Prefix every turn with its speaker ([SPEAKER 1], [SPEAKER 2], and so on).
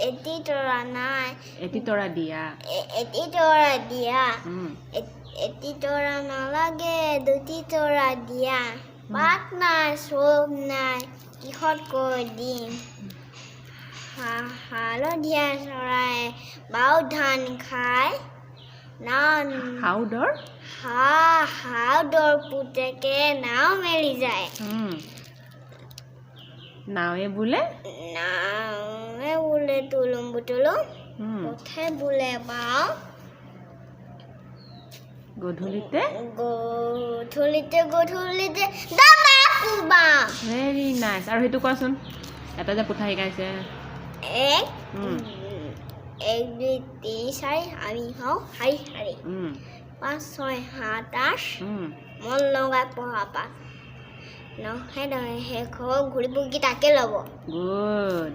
[SPEAKER 1] এটি তৰা নাই
[SPEAKER 2] এটি তৰা দিয়া
[SPEAKER 1] এটি তৰা দিয়া
[SPEAKER 2] উম
[SPEAKER 1] এটি তৰা নালাগে দুটি তৰা দিয়া পাত নাই চব নাই কিহত কৈ দিম হালধীয়া চৰাই বাও ধান খায়
[SPEAKER 2] হাউদৰ
[SPEAKER 1] হাউদৰ পুতেকে নাও মেলি যায়
[SPEAKER 2] নাৱে বোলে
[SPEAKER 1] নাৱে বোলে তুলুম বুটুলুম পথে বোলে বাও
[SPEAKER 2] গধূলিতে
[SPEAKER 1] গধূলিতে দাবা কোবাও
[SPEAKER 2] ভেৰি নাইচ আৰু সেইটো কোৱাচোন এটা যে পুথা শিকাইছে
[SPEAKER 1] এক এক দুই তিনি চাৰি আমি হওঁ শাৰী শাৰী 5 6 7 8 মন লগাই পঢ়া পাত নহয় শেষ ঘূৰি পকি তাকে ল'ব
[SPEAKER 2] গুড